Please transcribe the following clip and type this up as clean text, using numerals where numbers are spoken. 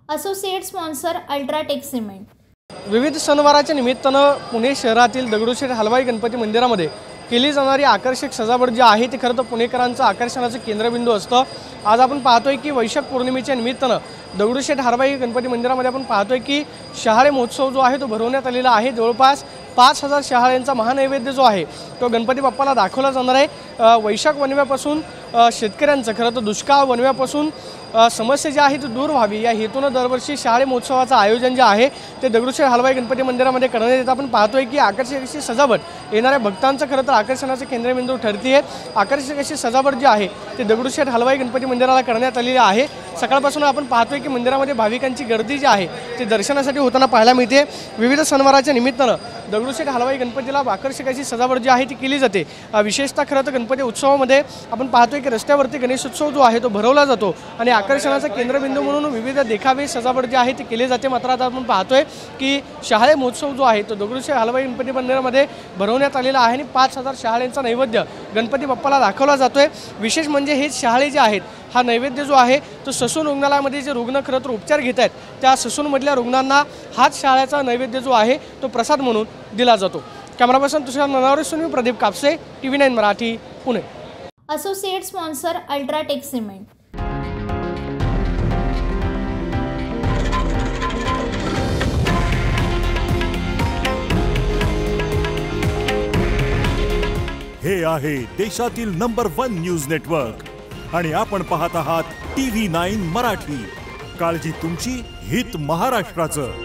Associate sponsor UltraTech cement. विविध सणवाराच्या निमित्तानं पुणे शहरातील दगडूशेठ हलवाई गणपती मंदिरामध्ये केली जाणारी आकर्षक सजावट जी आहे ती खरं तर पुणेकरांचं आकर्षणाचं केंद्रबिंदू असतं। आज आपण पाहतोय की वैशाख पौर्णिमेच्या निमित्तानं दगडूशेठ हलवाई गणपती मंदिरामध्ये आपण पाहतोय की शहाळे महोत्सव जो आहे तो भरवण्यात आलेला आहे। जवळपास 5000 शहाळ्यांचा महानैवेद्य जो आहे तो गणपती बाप्पाला दाखवला जाणार आहे। वैशाख वणव्यापासून शेतकऱ्यांचं खरं तर दुष्काळ वणव्यापासून समस्या जी आहे ती दूर व्हावी या हेतून दरवर्षी शहाळे महोत्सवाचं आयोजन जे आहे ते दगडूशेठ हलवाई गणपती मंदिरामध्ये करण्यात येतं। आपण पाहतोय की आकर्षक अशी सजावट येणाऱ्या भक्तांचं खरं तर आकर्षणाचं केंद्रबिंदू ठरते आहे। आकर्षक अशी सजावट जी आहे ते दगडूशेठ हलवाई गणपती मंदिराला करण्यात आलेली आहे। सकाळपासून आपण पाहतोय की मंदिरामध्ये भाविकांची गर्दी जी आहे ती दर्शनासाठी होताना पाहायला मिळते। विविध सणवाराच्या निमित्तानं दगडूशेठ हलवाई गणपतीला आकर्षक अशी सजावट जी आहे ती केली जाते। विशेषतः खरं तर गणपती उत्सवामध्ये आपण पाहतोय की रस्त्यावरती गणेशोत्सव जो आहे तो भरवला जातो आणि आकर्षणाचा केंद्रबिंदू म्हणून विविध देखावे सजावट जी आहे ती केली जाते। मात्र आता आपण पाहतोय की शहाळे महोत्सव जो आहे तो दगडूशेठ हलवाई गणपती मंदिरामध्ये भरवण्यात आलेला आहे आणि 5000 शहाळ्यांचा नैवेद्य गणपती बाप्पाला दाखवला जातोय। विशेष म्हणजे हे शहाळे जे आहेत हा नैवेद्य जो आहे तो ससून रुग्णालयामध्ये जे रुग्ण खरं तर उपचार घेत आहेत त्या ससूनमधल्या रुग्णांना हाच शहाळ्याचा नैवेद्य जो आहे तो प्रसाद म्हणून दिला जातो। कॅमेरा पर्सन तुषार ननावरेसह Pradeep Kapse, TV9 Marathi, Pune. Associate sponsor UltraTech cement. हे आहे देशातील नंबर 1 न्यूज नेटवर्क आणि आपण पाहत आहात TV9 मराठी। काळजी तुमची, हित महाराष्ट्राचं।